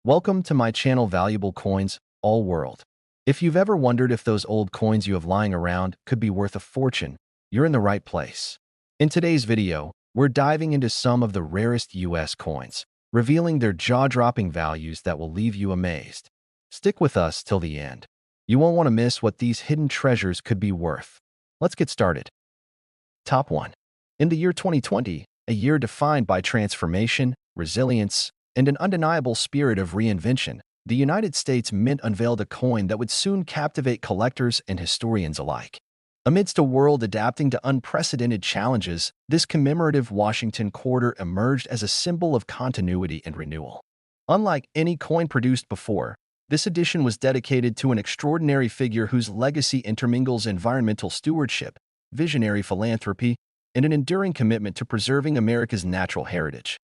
Welcome to my channel Valuable Coins, All World. If you've ever wondered if those old coins you have lying around could be worth a fortune, you're in the right place. In today's video, we're diving into some of the rarest US coins, revealing their jaw-dropping values that will leave you amazed. Stick with us till the end. You won't want to miss what these hidden treasures could be worth. Let's get started. Top 1. In the year 2020, a year defined by transformation, resilience, and an undeniable spirit of reinvention, the United States Mint unveiled a coin that would soon captivate collectors and historians alike. Amidst a world adapting to unprecedented challenges, this commemorative Washington quarter emerged as a symbol of continuity and renewal. Unlike any coin produced before, this edition was dedicated to an extraordinary figure whose legacy intermingles environmental stewardship, visionary philanthropy, and an enduring commitment to preserving America's natural heritage.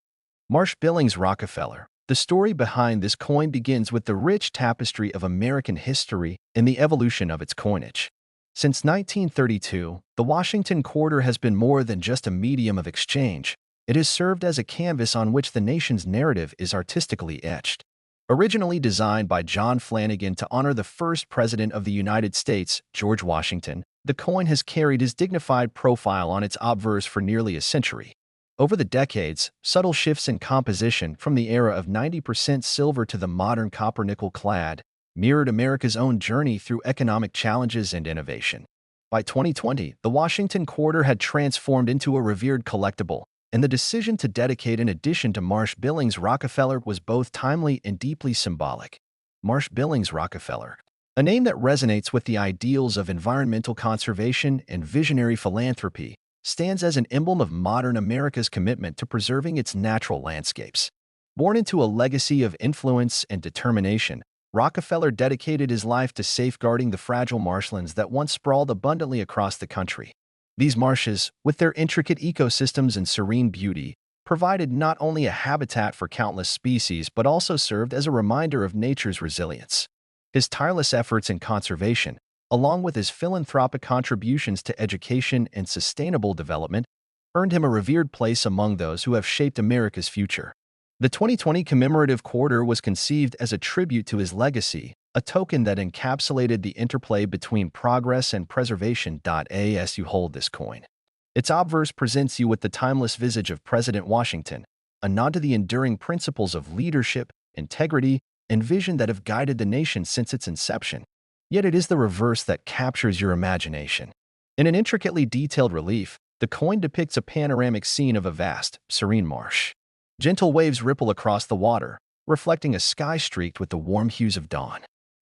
Marsh Billings Rockefeller. The story behind this coin begins with the rich tapestry of American history and the evolution of its coinage. Since 1932, the Washington quarter has been more than just a medium of exchange. It has served as a canvas on which the nation's narrative is artistically etched. Originally designed by John Flanagan to honor the first president of the United States, George Washington, the coin has carried his dignified profile on its obverse for nearly a century. Over the decades, subtle shifts in composition from the era of 90% silver to the modern copper-nickel clad mirrored America's own journey through economic challenges and innovation. By 2020, the Washington quarter had transformed into a revered collectible, and the decision to dedicate an edition to Marsh Billings Rockefeller was both timely and deeply symbolic. Marsh Billings Rockefeller, a name that resonates with the ideals of environmental conservation and visionary philanthropy, stands as an emblem of modern America's commitment to preserving its natural landscapes. Born into a legacy of influence and determination, Rockefeller dedicated his life to safeguarding the fragile marshlands that once sprawled abundantly across the country. These marshes, with their intricate ecosystems and serene beauty, provided not only a habitat for countless species but also served as a reminder of nature's resilience. His tireless efforts in conservation, along with his philanthropic contributions to education and sustainable development, earned him a revered place among those who have shaped America's future. The 2020 commemorative quarter was conceived as a tribute to his legacy, a token that encapsulated the interplay between progress and preservation. As you hold this coin, its obverse presents you with the timeless visage of President Washington, a nod to the enduring principles of leadership, integrity, and vision that have guided the nation since its inception. Yet it is the reverse that captures your imagination. In an intricately detailed relief, the coin depicts a panoramic scene of a vast, serene marsh. Gentle waves ripple across the water, reflecting a sky streaked with the warm hues of dawn.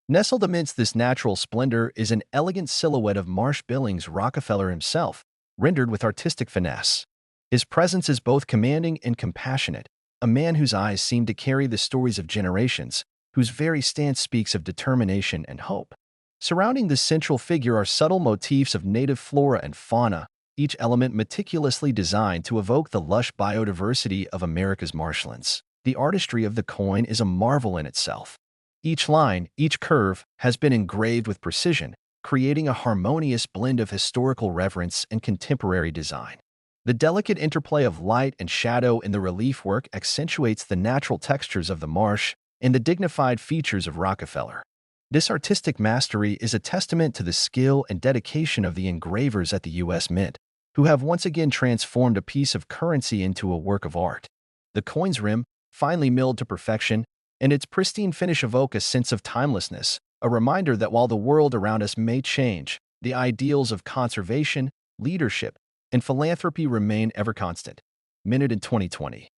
Nestled amidst this natural splendor is an elegant silhouette of Marsh Billings Rockefeller himself, rendered with artistic finesse. His presence is both commanding and compassionate, a man whose eyes seem to carry the stories of generations, whose very stance speaks of determination and hope. Surrounding this central figure are subtle motifs of native flora and fauna, each element meticulously designed to evoke the lush biodiversity of America's marshlands. The artistry of the coin is a marvel in itself. Each line, each curve, has been engraved with precision, creating a harmonious blend of historical reverence and contemporary design. The delicate interplay of light and shadow in the relief work accentuates the natural textures of the marsh and the dignified features of Rockefeller. This artistic mastery is a testament to the skill and dedication of the engravers at the U.S. Mint, who have once again transformed a piece of currency into a work of art. The coin's rim, finely milled to perfection, and its pristine finish evoke a sense of timelessness, a reminder that while the world around us may change, the ideals of conservation, leadership, and philanthropy remain ever constant. Minted in 2020.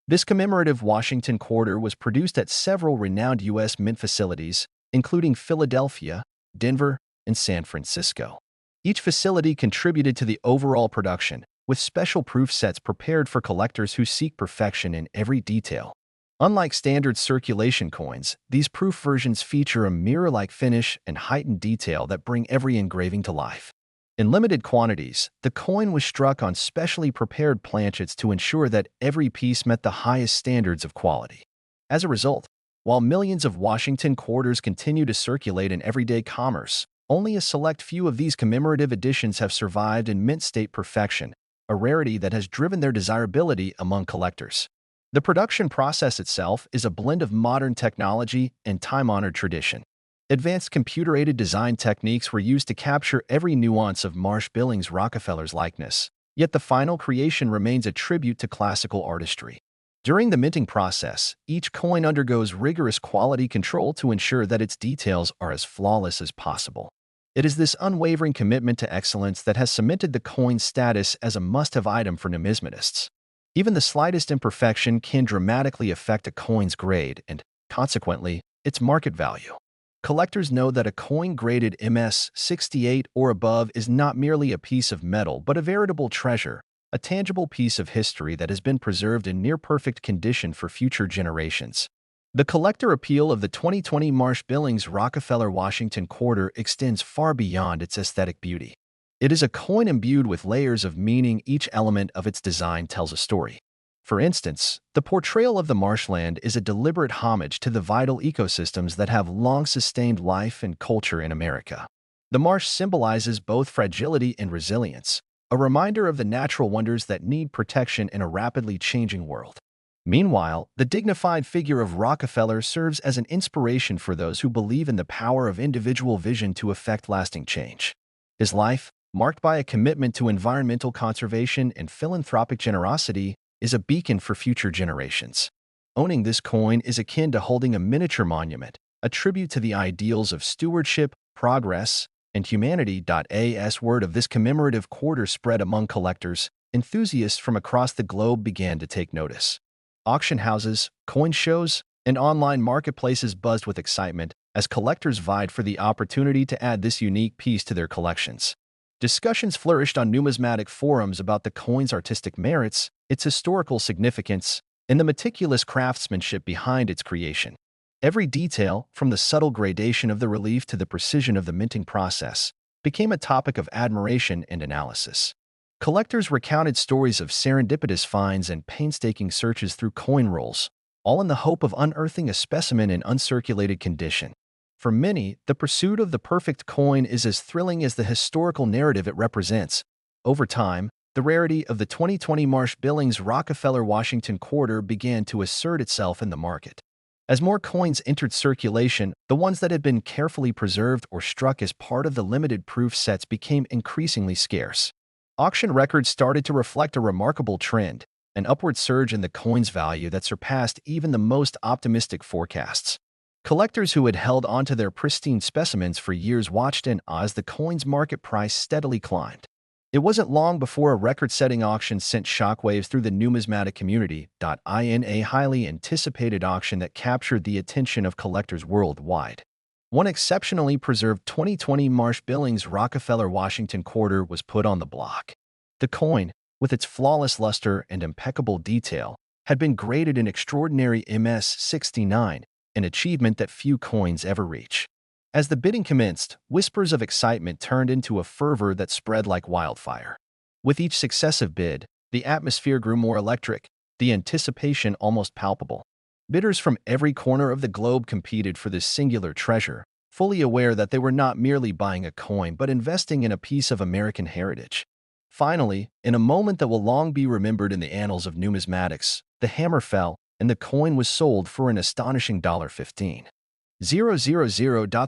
This commemorative Washington quarter was produced at several renowned U.S. Mint facilities, including Philadelphia, Denver, and San Francisco. Each facility contributed to the overall production, with special proof sets prepared for collectors who seek perfection in every detail. Unlike standard circulation coins, these proof versions feature a mirror-like finish and heightened detail that bring every engraving to life. In limited quantities, the coin was struck on specially prepared planchets to ensure that every piece met the highest standards of quality. As a result, while millions of Washington quarters continue to circulate in everyday commerce, only a select few of these commemorative editions have survived in mint state perfection, a rarity that has driven their desirability among collectors. The production process itself is a blend of modern technology and time-honored tradition. Advanced computer-aided design techniques were used to capture every nuance of Marsh Billings Rockefeller's likeness, yet the final creation remains a tribute to classical artistry. During the minting process, each coin undergoes rigorous quality control to ensure that its details are as flawless as possible. It is this unwavering commitment to excellence that has cemented the coin's status as a must-have item for numismatists. Even the slightest imperfection can dramatically affect a coin's grade and, consequently, its market value. Collectors know that a coin graded MS-68 or above is not merely a piece of metal but a veritable treasure, a tangible piece of history that has been preserved in near-perfect condition for future generations. The collector appeal of the 2020 Marsh Billings Rockefeller Washington Quarter extends far beyond its aesthetic beauty. It is a coin imbued with layers of meaning. Each element of its design tells a story. For instance, the portrayal of the marshland is a deliberate homage to the vital ecosystems that have long sustained life and culture in America. The marsh symbolizes both fragility and resilience, a reminder of the natural wonders that need protection in a rapidly changing world. Meanwhile, the dignified figure of Rockefeller serves as an inspiration for those who believe in the power of individual vision to effect lasting change. His life, marked by a commitment to environmental conservation and philanthropic generosity, is a beacon for future generations. Owning this coin is akin to holding a miniature monument, a tribute to the ideals of stewardship, progress, and humanity. As word of this commemorative quarter spread among collectors, enthusiasts from across the globe began to take notice. Auction houses, coin shows, and online marketplaces buzzed with excitement as collectors vied for the opportunity to add this unique piece to their collections. Discussions flourished on numismatic forums about the coin's artistic merits, its historical significance, and the meticulous craftsmanship behind its creation. Every detail, from the subtle gradation of the relief to the precision of the minting process, became a topic of admiration and analysis. Collectors recounted stories of serendipitous finds and painstaking searches through coin rolls, all in the hope of unearthing a specimen in uncirculated condition. For many, the pursuit of the perfect coin is as thrilling as the historical narrative it represents. Over time, the rarity of the 2020 Marsh Billings Rockefeller Washington Quarter began to assert itself in the market. As more coins entered circulation, the ones that had been carefully preserved or struck as part of the limited proof sets became increasingly scarce. Auction records started to reflect a remarkable trend, an upward surge in the coin's value that surpassed even the most optimistic forecasts. Collectors who had held onto their pristine specimens for years watched in awe as the coin's market price steadily climbed. It wasn't long before a record-setting auction sent shockwaves through the numismatic community. In a highly anticipated auction that captured the attention of collectors worldwide. One exceptionally preserved 2020 Marsh Billings Rockefeller Washington Quarter was put on the block. The coin, with its flawless luster and impeccable detail, had been graded in extraordinary MS-69, an achievement that few coins ever reach. As the bidding commenced, whispers of excitement turned into a fervor that spread like wildfire. With each successive bid, the atmosphere grew more electric, the anticipation almost palpable. Bidders from every corner of the globe competed for this singular treasure, fully aware that they were not merely buying a coin but investing in a piece of American heritage. Finally, in a moment that will long be remembered in the annals of numismatics, the hammer fell, and the coin was sold for an astonishing $15,000.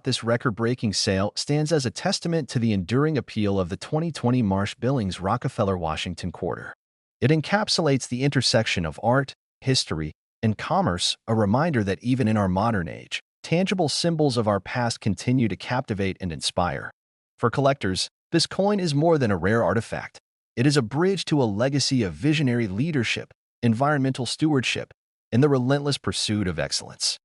This record-breaking sale stands as a testament to the enduring appeal of the 2020 Marsh Billings Rockefeller Washington Quarter. It encapsulates the intersection of art, history, and commerce, a reminder that even in our modern age, tangible symbols of our past continue to captivate and inspire. For collectors, this coin is more than a rare artifact. It is a bridge to a legacy of visionary leadership, environmental stewardship, and the relentless pursuit of excellence.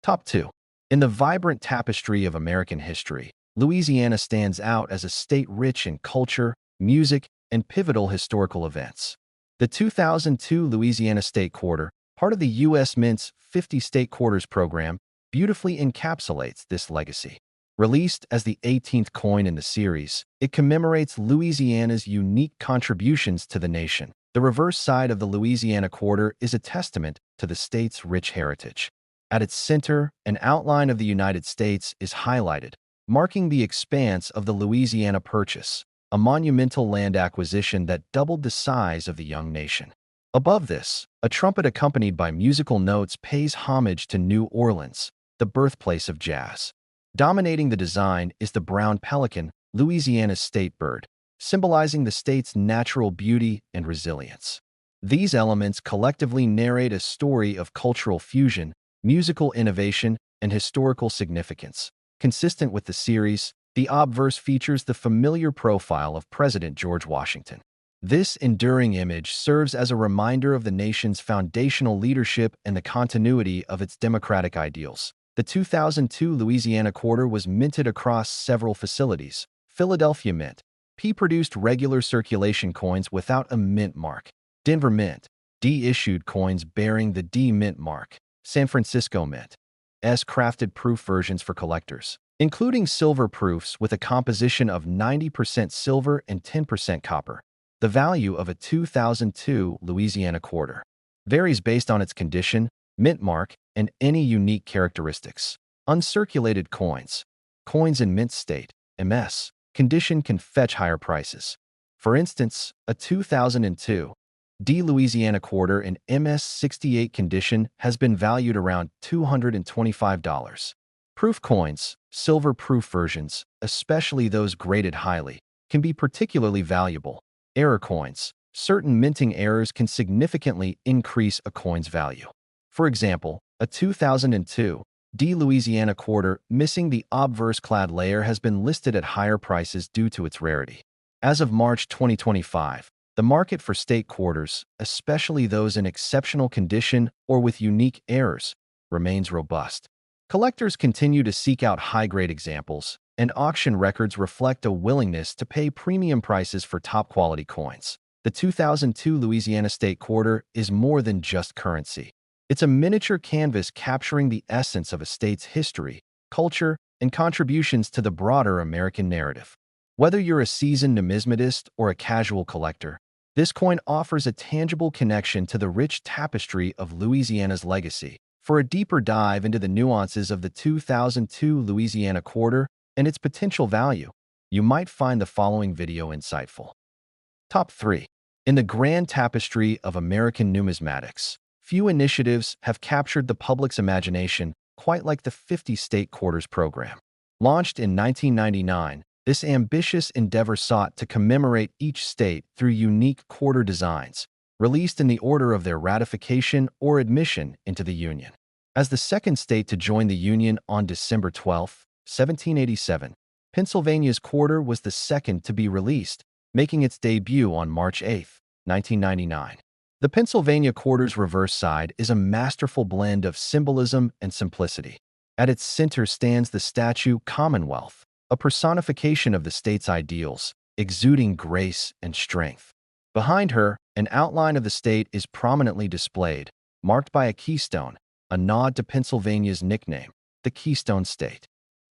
Top 2. In the vibrant tapestry of American history, Louisiana stands out as a state rich in culture, music, and pivotal historical events. The 2002 Louisiana State Quarter, part of the U.S. Mint's 50 State Quarters program, beautifully encapsulates this legacy. Released as the 18th coin in the series, it commemorates Louisiana's unique contributions to the nation. The reverse side of the Louisiana Quarter is a testament to the state's rich heritage. At its center, an outline of the United States is highlighted, marking the expanse of the Louisiana Purchase, a monumental land acquisition that doubled the size of the young nation. Above this, a trumpet accompanied by musical notes pays homage to New Orleans, the birthplace of jazz. Dominating the design is the brown pelican, Louisiana's state bird, symbolizing the state's natural beauty and resilience. These elements collectively narrate a story of cultural fusion, musical innovation, and historical significance. Consistent with the series, the obverse features the familiar profile of President George Washington. This enduring image serves as a reminder of the nation's foundational leadership and the continuity of its democratic ideals. The 2002 Louisiana Quarter was minted across several facilities. Philadelphia Mint. P produced regular circulation coins without a mint mark. Denver Mint. D issued coins bearing the D mint mark. San Francisco Mint. S crafted proof versions for collectors, including silver proofs with a composition of 90% silver and 10% copper. The value of a 2002 Louisiana Quarter varies based on its condition, mint mark, and any unique characteristics. Uncirculated coins. Coins in mint state, MS, condition can fetch higher prices. For instance, a 2002 D Louisiana Quarter in MS-68 condition has been valued around $225. Proof coins, silver proof versions, especially those graded highly, can be particularly valuable. Error coins. Certain minting errors can significantly increase a coin's value. For example, a 2002 D Louisiana Quarter missing the obverse-clad layer has been listed at higher prices due to its rarity. As of March 2025, the market for state quarters, especially those in exceptional condition or with unique errors, remains robust. Collectors continue to seek out high-grade examples, and auction records reflect a willingness to pay premium prices for top-quality coins. The 2002 Louisiana State Quarter is more than just currency. It's a miniature canvas capturing the essence of a state's history, culture, and contributions to the broader American narrative. Whether you're a seasoned numismatist or a casual collector, this coin offers a tangible connection to the rich tapestry of Louisiana's legacy. For a deeper dive into the nuances of the 2002 Louisiana Quarter and its potential value, you might find the following video insightful. Top 3. In the grand tapestry of American numismatics, few initiatives have captured the public's imagination quite like the 50 State Quarters program. Launched in 1999, this ambitious endeavor sought to commemorate each state through unique quarter designs, released in the order of their ratification or admission into the Union. As the second state to join the Union on December 12, 1787, Pennsylvania's quarter was the second to be released, making its debut on March 8, 1999. The Pennsylvania Quarter's reverse side is a masterful blend of symbolism and simplicity. At its center stands the statue Commonwealth, a personification of the state's ideals, exuding grace and strength. Behind her, an outline of the state is prominently displayed, marked by a keystone, a nod to Pennsylvania's nickname, the Keystone State.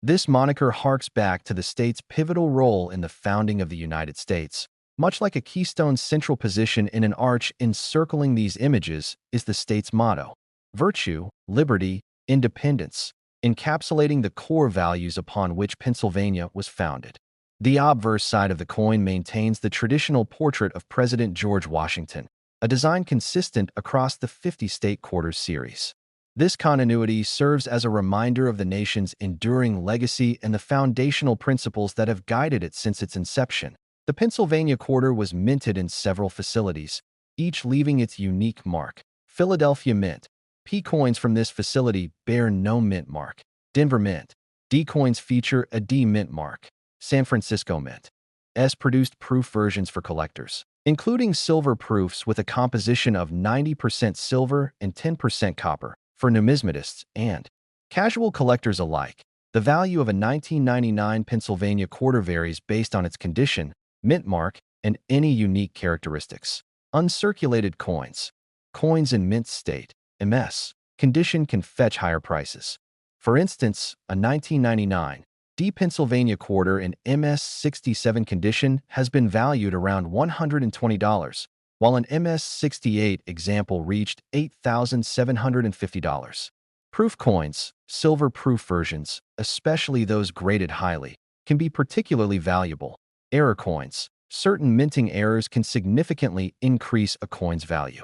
This moniker harks back to the state's pivotal role in the founding of the United States. Much like a keystone's central position in an arch encircling these images is the state's motto: virtue, liberty, independence, encapsulating the core values upon which Pennsylvania was founded. The obverse side of the coin maintains the traditional portrait of President George Washington, a design consistent across the 50 State Quarters series. This continuity serves as a reminder of the nation's enduring legacy and the foundational principles that have guided it since its inception. The Pennsylvania Quarter was minted in several facilities, each leaving its unique mark. Philadelphia Mint. P coins from this facility bear no mint mark. Denver Mint. D coins feature a D mint mark. San Francisco Mint. S produced proof versions for collectors, including silver proofs with a composition of 90% silver and 10% copper for numismatists and casual collectors alike. The value of a 1999 Pennsylvania Quarter varies based on its condition, mint mark, and any unique characteristics. Uncirculated coins. Coins in mint state, MS, condition can fetch higher prices. For instance, a 1999 D Pennsylvania Quarter in MS-67 condition has been valued around $120, while an MS-68 example reached $8,750. Proof coins, silver proof versions, especially those graded highly, can be particularly valuable. Error coins. Certain minting errors can significantly increase a coin's value.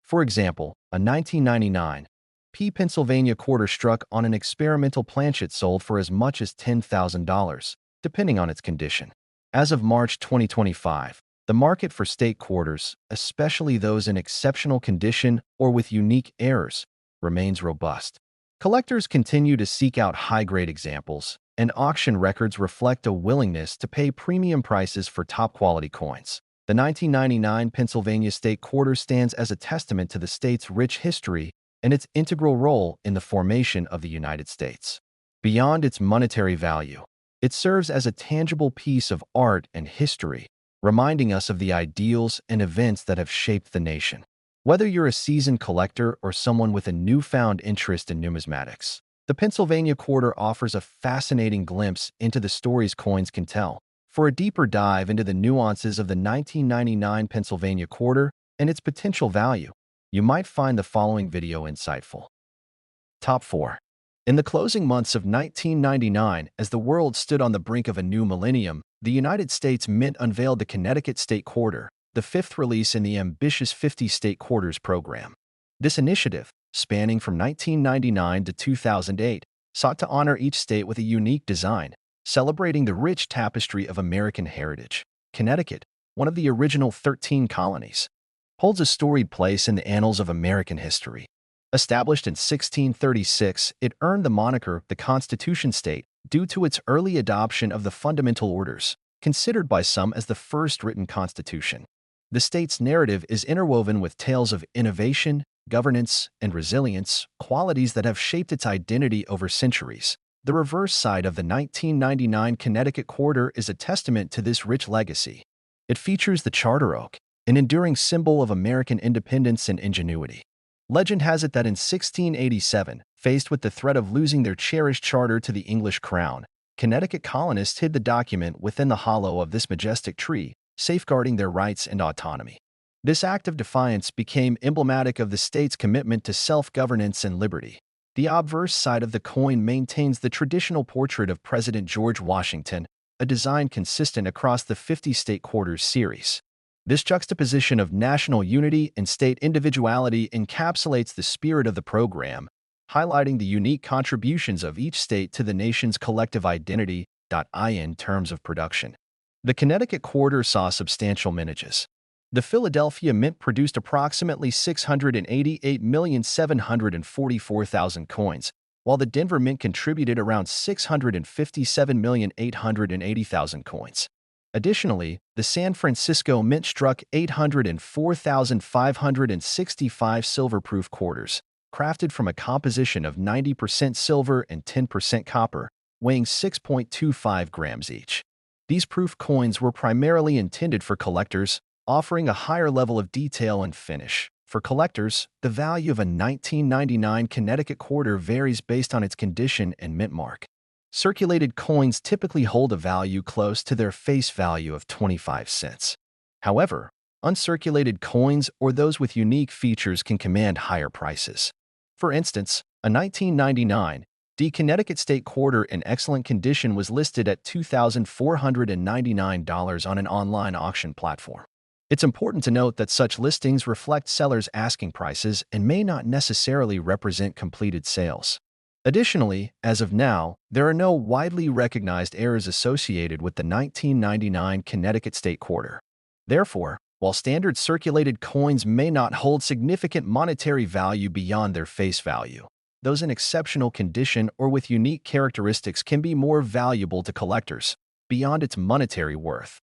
For example, a 1999 Pennsylvania quarter struck on an experimental planchet sold for as much as $10,000, depending on its condition. As of March 2025, the market for state quarters, especially those in exceptional condition or with unique errors, remains robust. Collectors continue to seek out high-grade examples, and auction records reflect a willingness to pay premium prices for top-quality coins. The 1999 Pennsylvania state quarter stands as a testament to the state's rich history and its integral role in the formation of the United States. Beyond its monetary value, it serves as a tangible piece of art and history, reminding us of the ideals and events that have shaped the nation. Whether you're a seasoned collector or someone with a newfound interest in numismatics, the Pennsylvania quarter offers a fascinating glimpse into the stories coins can tell. For a deeper dive into the nuances of the 1999 Pennsylvania quarter and its potential value, you might find the following video insightful. Top 4. In the closing months of 1999, as the world stood on the brink of a new millennium, the United States Mint unveiled the Connecticut State Quarter, the fifth release in the ambitious 50 State Quarters program. This initiative, spanning from 1999 to 2008, sought to honor each state with a unique design, celebrating the rich tapestry of American heritage. Connecticut, one of the original 13 colonies, holds a storied place in the annals of American history. Established in 1636, it earned the moniker the Constitution State due to its early adoption of the fundamental orders, considered by some as the first written constitution. The state's narrative is interwoven with tales of innovation, governance, and resilience, qualities that have shaped its identity over centuries. The reverse side of the 1999 Connecticut quarter is a testament to this rich legacy. It features the charter oak, an enduring symbol of American independence and ingenuity. Legend has it that in 1687, faced with the threat of losing their cherished charter to the English crown, Connecticut colonists hid the document within the hollow of this majestic tree, safeguarding their rights and autonomy. This act of defiance became emblematic of the state's commitment to self-governance and liberty. The obverse side of the coin maintains the traditional portrait of President George Washington, a design consistent across the 50 State Quarters series. This juxtaposition of national unity and state individuality encapsulates the spirit of the program, highlighting the unique contributions of each state to the nation's collective identity. In terms of production, the Connecticut quarter saw substantial mintages. The Philadelphia Mint produced approximately 688,744,000 coins, while the Denver Mint contributed around 657,880,000 coins. Additionally, the San Francisco Mint struck 804,565 silver-proof quarters, crafted from a composition of 90% silver and 10% copper, weighing 6.25 grams each. These proof coins were primarily intended for collectors, offering a higher level of detail and finish. For collectors, the value of a 1999 Connecticut quarter varies based on its condition and mint mark. Circulated coins typically hold a value close to their face value of 25 cents. However, uncirculated coins or those with unique features can command higher prices. For instance, a 1999 Connecticut State Quarter in excellent condition was listed at $2,499 on an online auction platform. It's important to note that such listings reflect sellers' asking prices and may not necessarily represent completed sales. Additionally, as of now, there are no widely recognized errors associated with the 1999 Connecticut State Quarter. Therefore, while standard circulated coins may not hold significant monetary value beyond their face value, those in exceptional condition or with unique characteristics can be more valuable to collectors, beyond its monetary worth.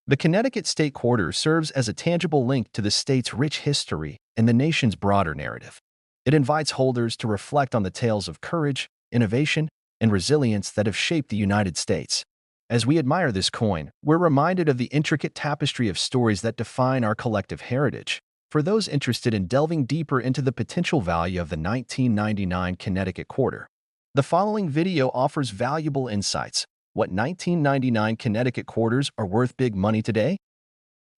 The Connecticut State Quarter serves as a tangible link to the state's rich history and the nation's broader narrative. It invites holders to reflect on the tales of courage, innovation, and resilience that have shaped the United States. As we admire this coin, we're reminded of the intricate tapestry of stories that define our collective heritage. For those interested in delving deeper into the potential value of the 1999 Connecticut quarter, the following video offers valuable insights. What 1999 Connecticut quarters are worth big money today?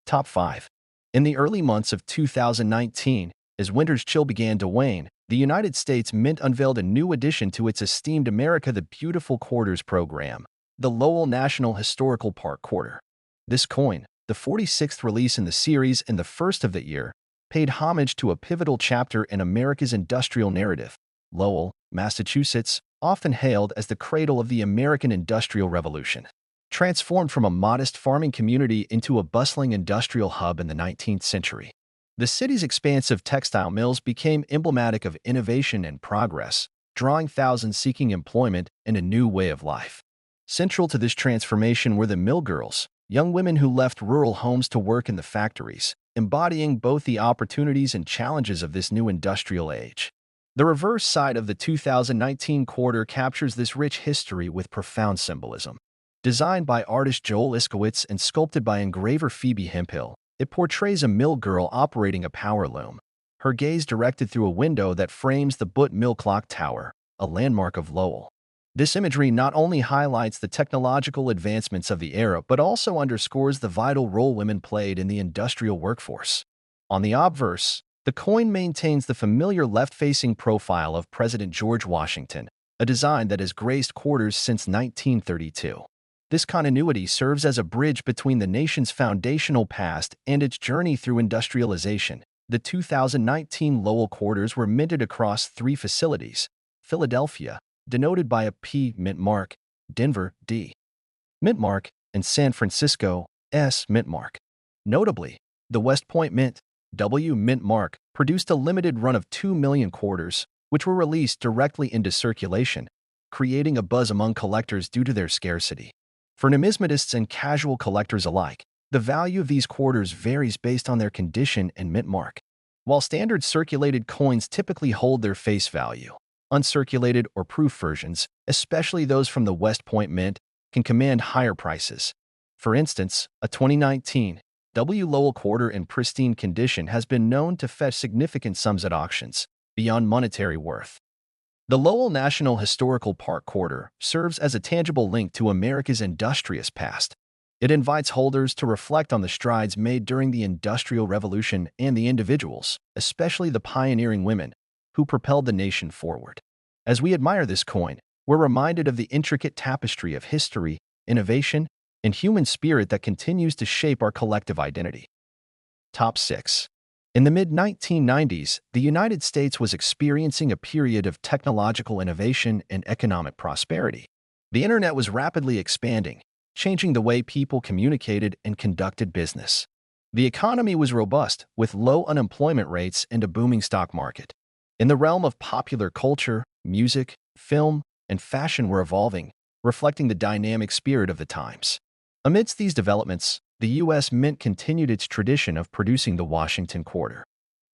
Top 5. In the early months of 2019, as winter's chill began to wane, the United States Mint unveiled a new addition to its esteemed America the Beautiful Quarters program, the Lowell National Historical Park Quarter. This coin, the 46th release in the series and the first of the year, paid homage to a pivotal chapter in America's industrial narrative. Lowell, Massachusetts, often hailed as the cradle of the American Industrial Revolution, transformed from a modest farming community into a bustling industrial hub in the 19th century. The city's expansive textile mills became emblematic of innovation and progress, drawing thousands seeking employment and a new way of life. Central to this transformation were the mill girls, young women who left rural homes to work in the factories, embodying both the opportunities and challenges of this new industrial age. The reverse side of the 2019 quarter captures this rich history with profound symbolism. Designed by artist Joel Iskowitz and sculpted by engraver Phoebe Hemphill, it portrays a mill girl operating a power loom, her gaze directed through a window that frames the Butt Mill Clock Tower, a landmark of Lowell. This imagery not only highlights the technological advancements of the era but also underscores the vital role women played in the industrial workforce. On the obverse, the coin maintains the familiar left-facing profile of President George Washington, a design that has graced quarters since 1932. This continuity serves as a bridge between the nation's foundational past and its journey through industrialization. The 2019 Lowell quarters were minted across 3 facilities: Philadelphia, denoted by a P mint mark, Denver, D mint mark, and San Francisco, S mint mark. Notably, the West Point Mint, W mint mark, produced a limited run of 2 million quarters, which were released directly into circulation, creating a buzz among collectors due to their scarcity. For numismatists and casual collectors alike, the value of these quarters varies based on their condition and mint mark. While standard circulated coins typically hold their face value, uncirculated or proof versions, especially those from the West Point Mint, can command higher prices. For instance, a 2019 W. Lowell quarter in pristine condition has been known to fetch significant sums at auctions, beyond monetary worth. The Lowell National Historical Park quarter serves as a tangible link to America's industrious past. It invites holders to reflect on the strides made during the Industrial Revolution and the individuals, especially the pioneering women, who propelled the nation forward. As we admire this coin, we're reminded of the intricate tapestry of history, innovation, and human spirit that continues to shape our collective identity. Top 6. In the mid-1990s, the United States was experiencing a period of technological innovation and economic prosperity. The internet was rapidly expanding, changing the way people communicated and conducted business. The economy was robust, with low unemployment rates and a booming stock market. In the realm of popular culture, music, film, and fashion were evolving, reflecting the dynamic spirit of the times. Amidst these developments, the U.S. Mint continued its tradition of producing the Washington quarter,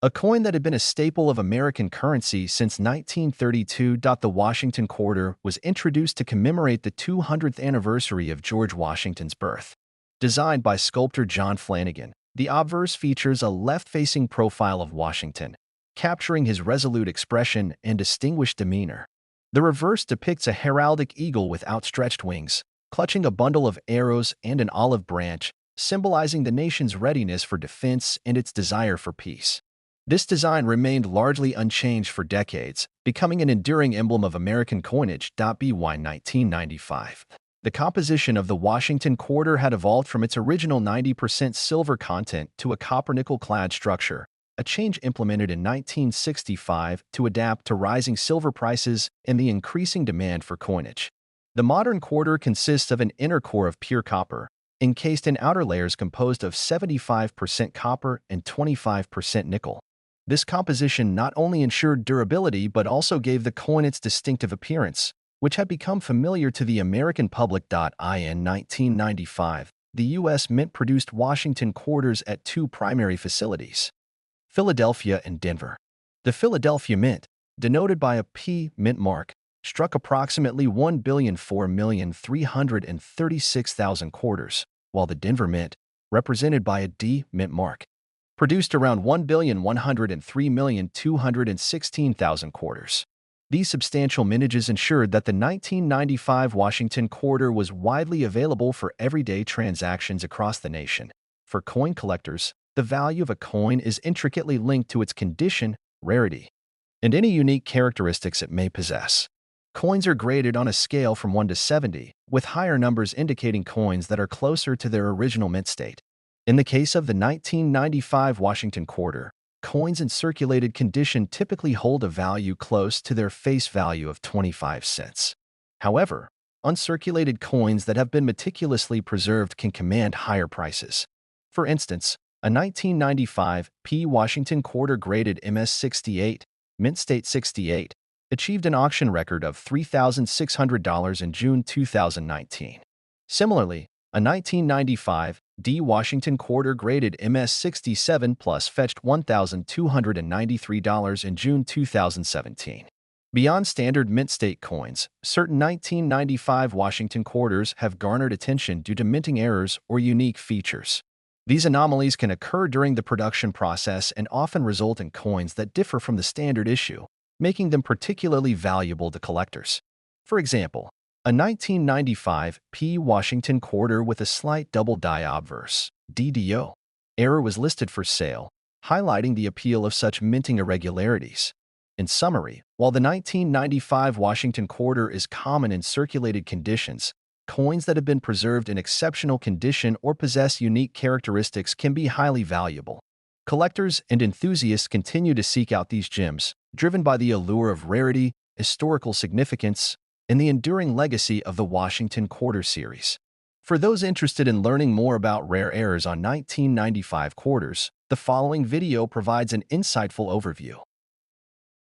a coin that had been a staple of American currency since 1932. The Washington quarter was introduced to commemorate the 200th anniversary of George Washington's birth. Designed by sculptor John Flanagan, the obverse features a left-facing profile of Washington, capturing his resolute expression and distinguished demeanor. The reverse depicts a heraldic eagle with outstretched wings, clutching a bundle of arrows and an olive branch, symbolizing the nation's readiness for defense and its desire for peace. This design remained largely unchanged for decades, becoming an enduring emblem of American coinage. By 1995, the composition of the Washington quarter had evolved from its original 90% silver content to a copper-nickel-clad structure, a change implemented in 1965 to adapt to rising silver prices and the increasing demand for coinage. The modern quarter consists of an inner core of pure copper, encased in outer layers composed of 75% copper and 25% nickel. This composition not only ensured durability but also gave the coin its distinctive appearance, which had become familiar to the American public. In 1995, the U.S. Mint produced Washington quarters at 2 primary facilities: Philadelphia and Denver. The Philadelphia Mint, denoted by a P mint mark, struck approximately 1,004,336,000 quarters, while the Denver Mint, represented by a D mint mark, produced around 1,103,216,000 quarters. These substantial mintages ensured that the 1995 Washington quarter was widely available for everyday transactions across the nation. For coin collectors, the value of a coin is intricately linked to its condition, rarity, and any unique characteristics it may possess. Coins are graded on a scale from 1 to 70, with higher numbers indicating coins that are closer to their original mint state. In the case of the 1995 Washington quarter, coins in circulated condition typically hold a value close to their face value of 25 cents. However, uncirculated coins that have been meticulously preserved can command higher prices. For instance, a 1995 P. Washington quarter graded MS-68, mint state 68, achieved an auction record of $3,600 in June 2019. Similarly, a 1995 D. Washington quarter graded MS-67 plus fetched $1,293 in June 2017. Beyond standard mint state coins, certain 1995 Washington quarters have garnered attention due to minting errors or unique features. These anomalies can occur during the production process and often result in coins that differ from the standard issue, making them particularly valuable to collectors. For example, a 1995 P. Washington quarter with a slight double die obverse (DDO) error was listed for sale, highlighting the appeal of such minting irregularities. In summary, while the 1995 Washington quarter is common in circulated conditions, coins that have been preserved in exceptional condition or possess unique characteristics can be highly valuable. Collectors and enthusiasts continue to seek out these gems, driven by the allure of rarity, historical significance, and the enduring legacy of the Washington Quarter series. For those interested in learning more about rare errors on 1995 quarters, the following video provides an insightful overview.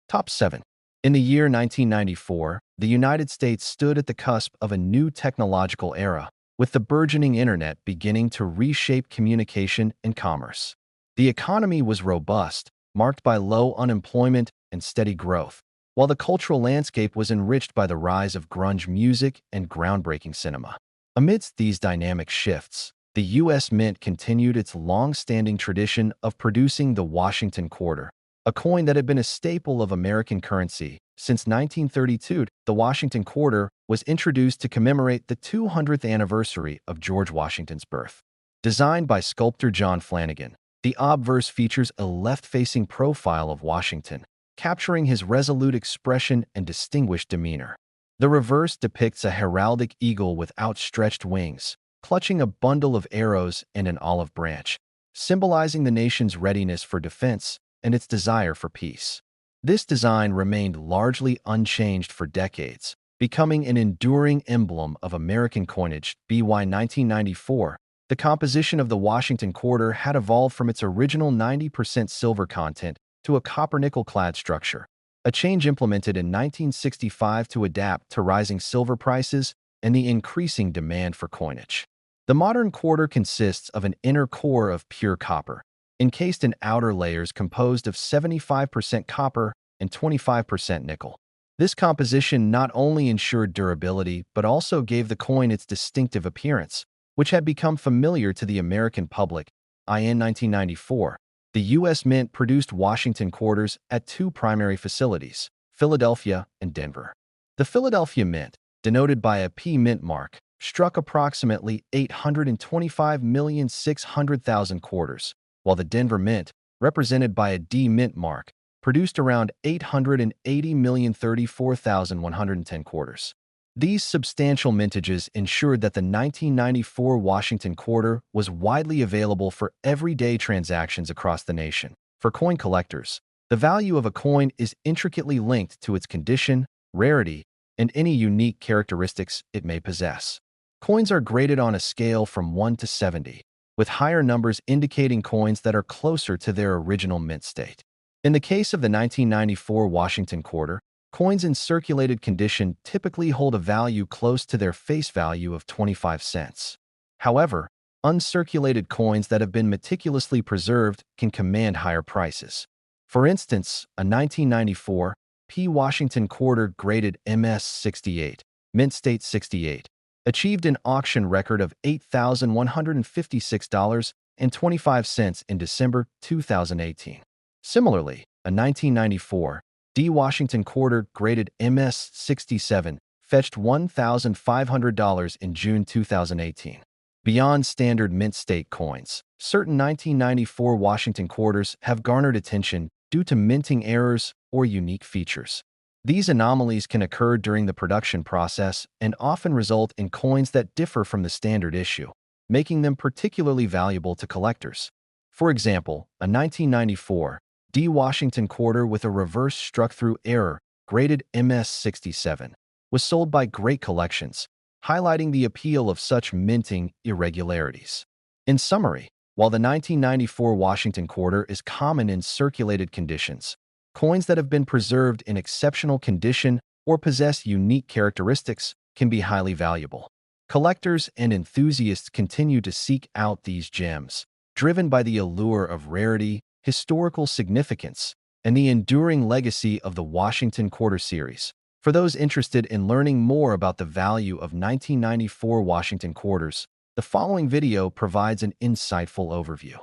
Top 7. In the year 1994, the United States stood at the cusp of a new technological era, with the burgeoning internet beginning to reshape communication and commerce. The economy was robust, marked by low unemployment and steady growth, while the cultural landscape was enriched by the rise of grunge music and groundbreaking cinema. Amidst these dynamic shifts, the U.S. Mint continued its long-standing tradition of producing the Washington Quarter, a coin that had been a staple of American currency. Since 1932, the Washington Quarter was introduced to commemorate the 200th anniversary of George Washington's birth. Designed by sculptor John Flanagan, the obverse features a left-facing profile of Washington, capturing his resolute expression and distinguished demeanor. The reverse depicts a heraldic eagle with outstretched wings, clutching a bundle of arrows and an olive branch, symbolizing the nation's readiness for defense and its desire for peace. This design remained largely unchanged for decades, becoming an enduring emblem of American coinage. By 1994, the composition of the Washington Quarter had evolved from its original 90% silver content to a copper-nickel-clad structure, a change implemented in 1965 to adapt to rising silver prices and the increasing demand for coinage. The modern quarter consists of an inner core of pure copper, encased in outer layers composed of 75% copper and 25% nickel. This composition not only ensured durability but also gave the coin its distinctive appearance, which had become familiar to the American public. In 1994, the U.S. Mint produced Washington quarters at two primary facilities, Philadelphia and Denver. The Philadelphia Mint, denoted by a P mint mark, struck approximately 825,600,000 quarters, while the Denver Mint, represented by a D mint mark, produced around 880,034,110 quarters. These substantial mintages ensured that the 1994 Washington Quarter was widely available for everyday transactions across the nation. For coin collectors, the value of a coin is intricately linked to its condition, rarity, and any unique characteristics it may possess. Coins are graded on a scale from 1 to 70, with higher numbers indicating coins that are closer to their original mint state. In the case of the 1994 Washington Quarter, coins in circulated condition typically hold a value close to their face value of 25 cents. However, uncirculated coins that have been meticulously preserved can command higher prices. For instance, a 1994 P. Washington Quarter graded MS-68, mint state 68, achieved an auction record of $8,156.25 in December 2018. Similarly, a 1994 D. Washington Quarter graded MS-67 fetched $1,500 in June 2018. Beyond standard mint state coins, certain 1994 Washington quarters have garnered attention due to minting errors or unique features. These anomalies can occur during the production process and often result in coins that differ from the standard issue, making them particularly valuable to collectors. For example, a 1994 D. Washington quarter with a reverse struck-through error, graded MS-67, was sold by Great Collections, highlighting the appeal of such minting irregularities. In summary, while the 1994 Washington quarter is common in circulated conditions, coins that have been preserved in exceptional condition or possess unique characteristics can be highly valuable. Collectors and enthusiasts continue to seek out these gems, driven by the allure of rarity, historical significance, and the enduring legacy of the Washington Quarter series. For those interested in learning more about the value of 1994 Washington quarters, the following video provides an insightful overview.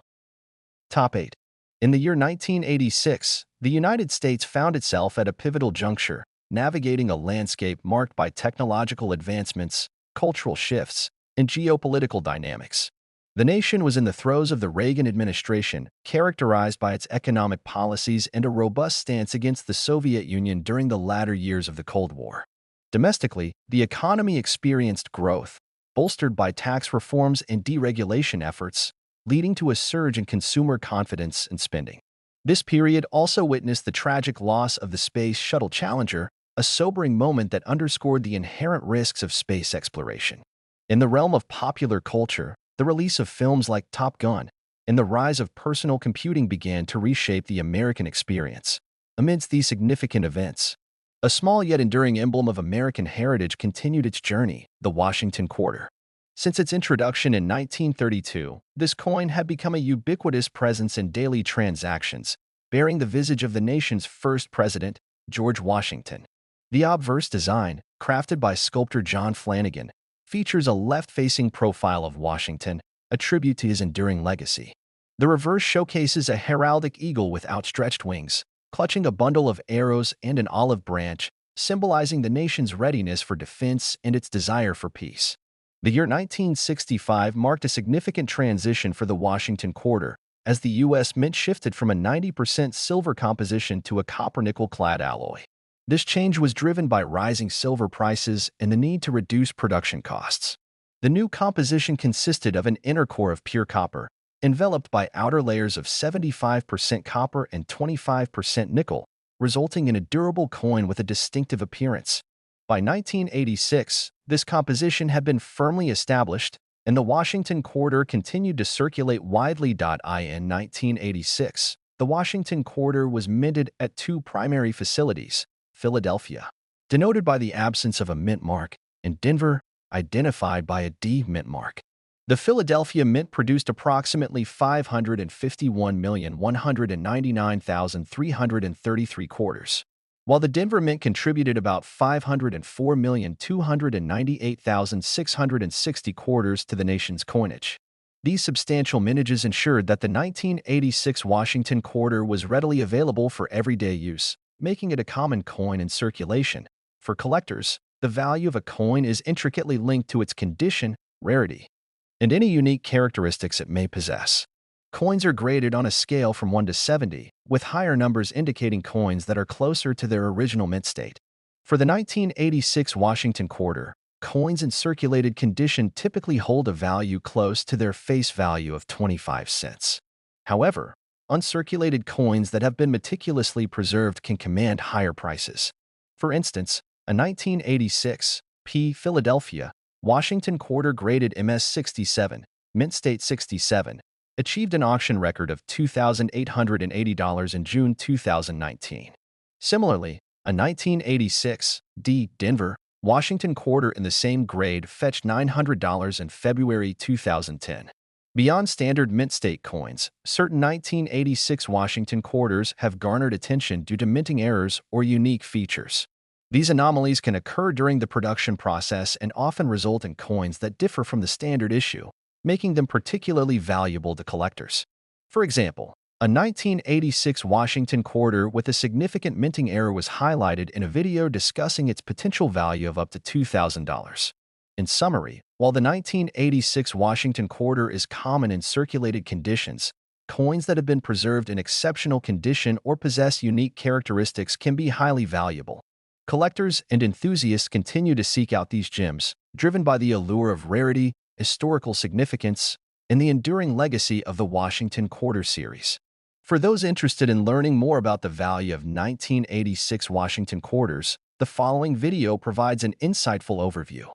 Top 8. In the year 1986, the United States found itself at a pivotal juncture, navigating a landscape marked by technological advancements, cultural shifts, and geopolitical dynamics. The nation was in the throes of the Reagan administration, characterized by its economic policies and a robust stance against the Soviet Union during the latter years of the Cold War. Domestically, the economy experienced growth, bolstered by tax reforms and deregulation efforts, leading to a surge in consumer confidence and spending. This period also witnessed the tragic loss of the Space Shuttle Challenger, a sobering moment that underscored the inherent risks of space exploration. In the realm of popular culture, the release of films like Top Gun and the rise of personal computing began to reshape the American experience. Amidst these significant events, a small yet enduring emblem of American heritage continued its journey, the Washington Quarter. Since its introduction in 1932, this coin had become a ubiquitous presence in daily transactions, bearing the visage of the nation's first president, George Washington. The obverse design, crafted by sculptor John Flanagan, features a left-facing profile of Washington, a tribute to his enduring legacy. The reverse showcases a heraldic eagle with outstretched wings, clutching a bundle of arrows and an olive branch, symbolizing the nation's readiness for defense and its desire for peace. The year 1965 marked a significant transition for the Washington Quarter, as the U.S. Mint shifted from a 90% silver composition to a copper-nickel-clad alloy. This change was driven by rising silver prices and the need to reduce production costs. The new composition consisted of an inner core of pure copper, enveloped by outer layers of 75% copper and 25% nickel, resulting in a durable coin with a distinctive appearance. By 1986, this composition had been firmly established, and the Washington Quarter continued to circulate widely. In 1986, the Washington Quarter was minted at two primary facilities: Philadelphia, denoted by the absence of a mint mark, and Denver, identified by a D mint mark. The Philadelphia Mint produced approximately 551,199,333 quarters, while the Denver Mint contributed about 504,298,660 quarters to the nation's coinage. These substantial mintages ensured that the 1986 Washington Quarter was readily available for everyday use, making it a common coin in circulation. For collectors, the value of a coin is intricately linked to its condition, rarity, and any unique characteristics it may possess. Coins are graded on a scale from 1 to 70, with higher numbers indicating coins that are closer to their original mint state. For the 1986 Washington Quarter, coins in circulated condition typically hold a value close to their face value of 25 cents. However, uncirculated coins that have been meticulously preserved can command higher prices. For instance, a 1986 P. Philadelphia Washington Quarter graded MS-67, mint state 67, achieved an auction record of $2,880 in June 2019. Similarly, a 1986 D. Denver Washington Quarter in the same grade fetched $900 in February 2010. Beyond standard mint state coins, certain 1986 Washington Quarters have garnered attention due to minting errors or unique features. These anomalies can occur during the production process and often result in coins that differ from the standard issue, making them particularly valuable to collectors. For example, a 1986 Washington Quarter with a significant minting error was highlighted in a video discussing its potential value of up to $2,000. In summary, while the 1986 Washington Quarter is common in circulated conditions, coins that have been preserved in exceptional condition or possess unique characteristics can be highly valuable. Collectors and enthusiasts continue to seek out these gems, driven by the allure of rarity, historical significance, and the enduring legacy of the Washington Quarter series. For those interested in learning more about the value of 1986 Washington quarters, the following video provides an insightful overview.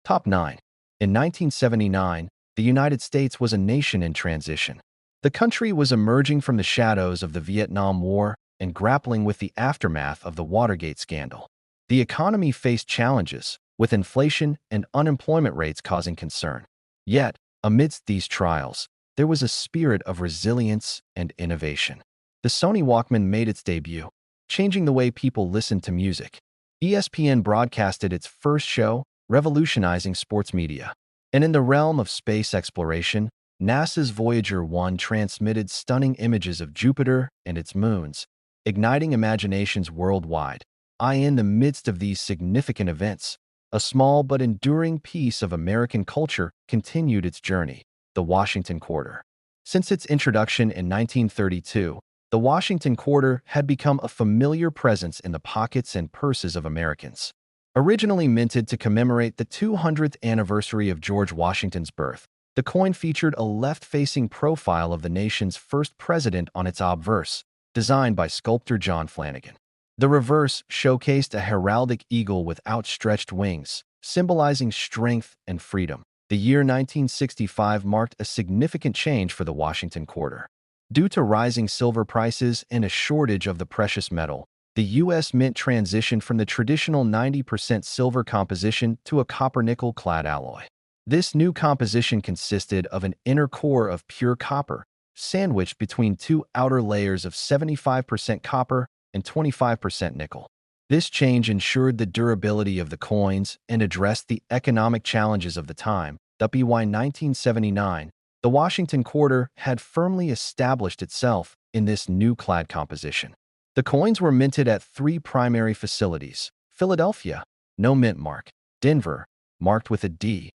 Top 9. In 1979, the United States was a nation in transition. The country was emerging from the shadows of the Vietnam War and grappling with the aftermath of the Watergate scandal. The economy faced challenges, with inflation and unemployment rates causing concern. Yet, amidst these trials, there was a spirit of resilience and innovation. The Sony Walkman made its debut, changing the way people listened to music. ESPN broadcasted its first show, revolutionizing sports media. And in the realm of space exploration, NASA's Voyager 1 transmitted stunning images of Jupiter and its moons, igniting imaginations worldwide. In the midst of these significant events, a small but enduring piece of American culture continued its journey, the Washington Quarter. Since its introduction in 1932, the Washington Quarter had become a familiar presence in the pockets and purses of Americans. Originally minted to commemorate the 200th anniversary of George Washington's birth, the coin featured a left-facing profile of the nation's first president on its obverse, designed by sculptor John Flanagan. The reverse showcased a heraldic eagle with outstretched wings, symbolizing strength and freedom. The year 1965 marked a significant change for the Washington Quarter. Due to rising silver prices and a shortage of the precious metal, the U.S. Mint transitioned from the traditional 90% silver composition to a copper-nickel-clad alloy. This new composition consisted of an inner core of pure copper, sandwiched between two outer layers of 75% copper and 25% nickel. This change ensured the durability of the coins and addressed the economic challenges of the time. By 1979, the Washington Quarter had firmly established itself in this new clad composition. The coins were minted at three primary facilities: Philadelphia, no mint mark; Denver, marked with a D;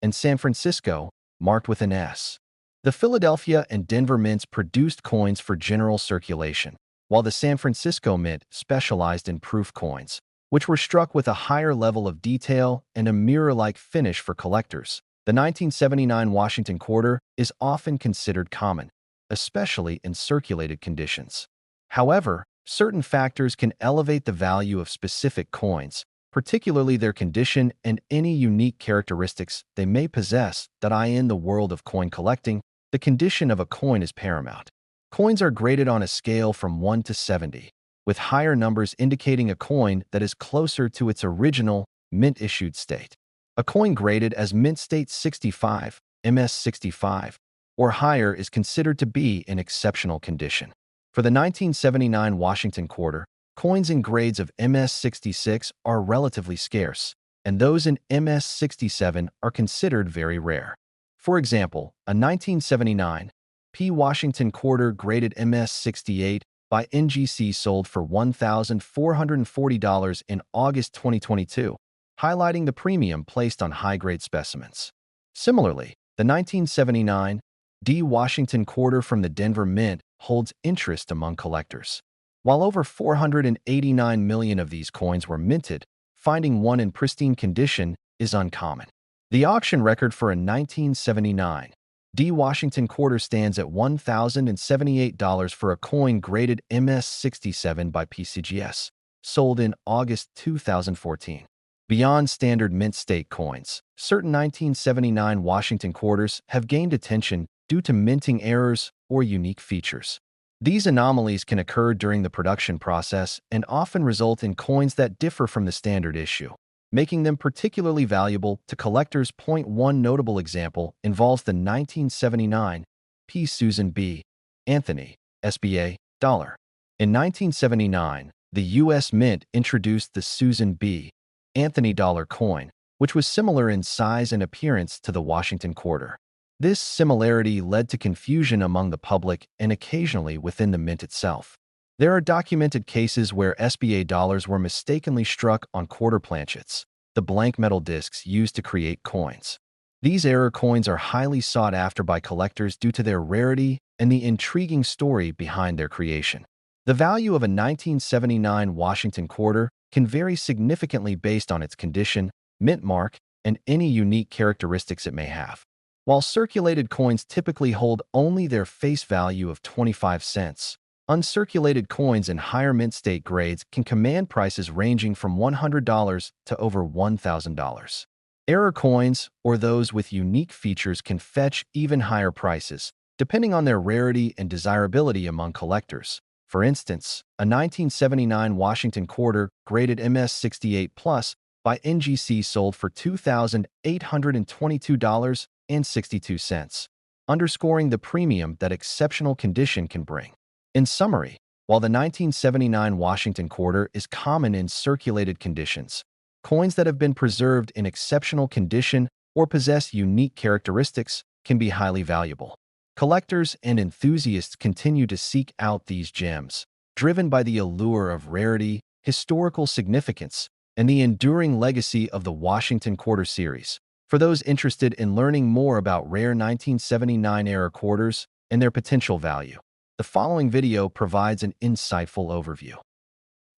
and San Francisco, marked with an S. The Philadelphia and Denver mints produced coins for general circulation, while the San Francisco Mint specialized in proof coins, which were struck with a higher level of detail and a mirror-like finish for collectors. The 1979 Washington Quarter is often considered common, especially in circulated conditions. However, certain factors can elevate the value of specific coins, particularly their condition and any unique characteristics they may possess. In the world of coin collecting, the condition of a coin is paramount. Coins are graded on a scale from 1 to 70, with higher numbers indicating a coin that is closer to its original, mint-issued state. A coin graded as mint state 65, MS 65, or higher is considered to be in exceptional condition. For the 1979 Washington Quarter, coins in grades of MS 66 are relatively scarce, and those in MS 67 are considered very rare. For example, a 1979 P Washington Quarter graded MS 68 by NGC sold for $1,440 in August 2022, highlighting the premium placed on high-grade specimens. Similarly, the 1979 D Washington Quarter from the Denver Mint holds interest among collectors. While over 489 million of these coins were minted, finding one in pristine condition is uncommon. The auction record for a 1979 D Washington Quarter stands at $1,078 for a coin graded MS 67 by PCGS, sold in August 2014. Beyond standard mint state coins, certain 1979 Washington Quarters have gained attention due to minting errors or unique features. These anomalies can occur during the production process and often result in coins that differ from the standard issue, making them particularly valuable to collectors. One notable example involves the 1979 P. Susan B. Anthony, SBA, dollar. In 1979, the U.S. Mint introduced the Susan B. Anthony dollar coin, which was similar in size and appearance to the Washington Quarter. This similarity led to confusion among the public and occasionally within the mint itself. There are documented cases where SBA dollars were mistakenly struck on quarter planchets, the blank metal discs used to create coins. These error coins are highly sought after by collectors due to their rarity and the intriguing story behind their creation. The value of a 1979 Washington Quarter can vary significantly based on its condition, mint mark, and any unique characteristics it may have. While circulated coins typically hold only their face value of 25 cents, uncirculated coins in higher mint state grades can command prices ranging from $100 to over $1,000. Error coins, or those with unique features, can fetch even higher prices, depending on their rarity and desirability among collectors. For instance, a 1979 Washington quarter graded MS-68 Plus by NGC sold for $2,822.62, underscoring the premium that exceptional condition can bring. In summary, while the 1979 Washington quarter is common in circulated conditions, coins that have been preserved in exceptional condition or possess unique characteristics can be highly valuable. Collectors and enthusiasts continue to seek out these gems, driven by the allure of rarity, historical significance, and the enduring legacy of the Washington Quarter series. For those interested in learning more about rare 1979-era quarters and their potential value, the following video provides an insightful overview.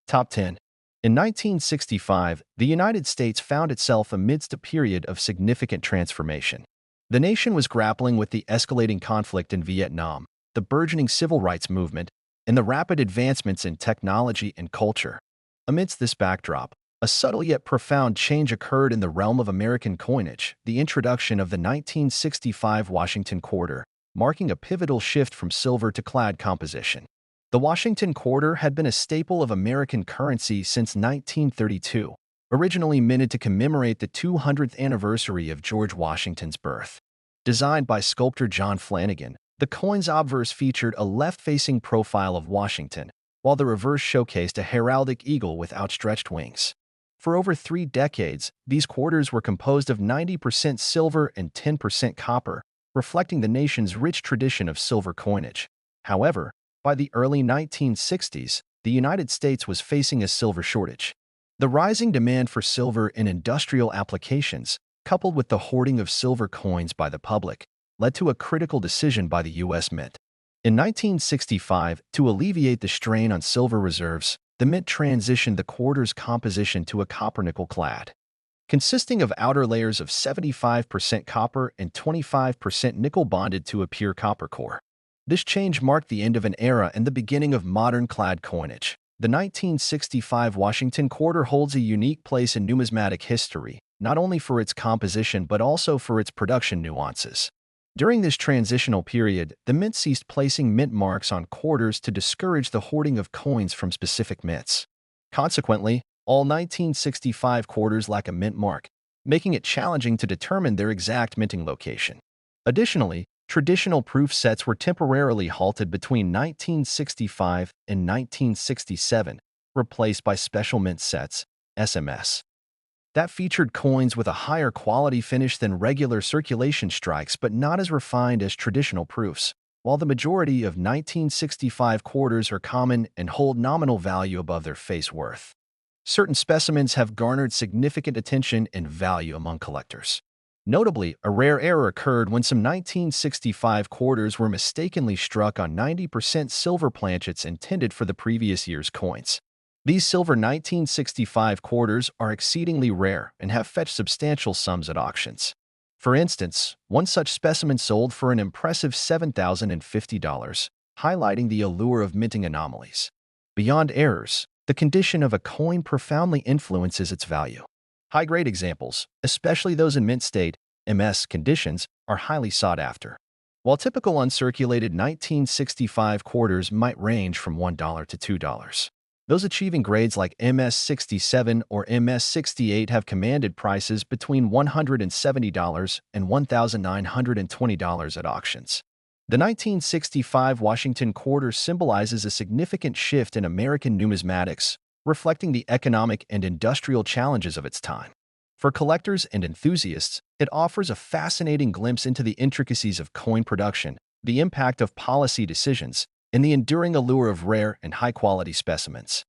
Top 10. In 1965, the United States found itself amidst a period of significant transformation. The nation was grappling with the escalating conflict in Vietnam, the burgeoning civil rights movement, and the rapid advancements in technology and culture. Amidst this backdrop, a subtle yet profound change occurred in the realm of American coinage, the introduction of the 1965 Washington Quarter, marking a pivotal shift from silver to clad composition. The Washington Quarter had been a staple of American currency since 1932, originally minted to commemorate the 200th anniversary of George Washington's birth. Designed by sculptor John Flanagan, the coin's obverse featured a left-facing profile of Washington, while the reverse showcased a heraldic eagle with outstretched wings. For over 3 decades, these quarters were composed of 90% silver and 10% copper, reflecting the nation's rich tradition of silver coinage. However, by the early 1960s, the United States was facing a silver shortage. The rising demand for silver in industrial applications, coupled with the hoarding of silver coins by the public, led to a critical decision by the U.S. Mint. In 1965, to alleviate the strain on silver reserves, the Mint transitioned the quarter's composition to a copper-nickel clad, consisting of outer layers of 75% copper and 25% nickel bonded to a pure copper core. This change marked the end of an era and the beginning of modern clad coinage. The 1965 Washington Quarter holds a unique place in numismatic history, not only for its composition but also for its production nuances. During this transitional period, the Mint ceased placing mint marks on quarters to discourage the hoarding of coins from specific mints. Consequently, all 1965 quarters lack a mint mark, making it challenging to determine their exact minting location. Additionally, traditional proof sets were temporarily halted between 1965 and 1967, replaced by special mint sets, SMS, that featured coins with a higher quality finish than regular circulation strikes but not as refined as traditional proofs. While the majority of 1965 quarters are common and hold nominal value above their face worth, certain specimens have garnered significant attention and value among collectors. Notably, a rare error occurred when some 1965 quarters were mistakenly struck on 90% silver planchets intended for the previous year's coins. These silver 1965 quarters are exceedingly rare and have fetched substantial sums at auctions. For instance, one such specimen sold for an impressive $7,050, highlighting the allure of minting anomalies. Beyond errors, the condition of a coin profoundly influences its value. High-grade examples, especially those in mint state, MS conditions, are highly sought after. While typical uncirculated 1965 quarters might range from $1 to $2, those achieving grades like MS-67 or MS-68 have commanded prices between $170 and $1,920 at auctions. The 1965 Washington Quarter symbolizes a significant shift in American numismatics, reflecting the economic and industrial challenges of its time. For collectors and enthusiasts, it offers a fascinating glimpse into the intricacies of coin production, the impact of policy decisions, and the enduring allure of rare and high-quality specimens.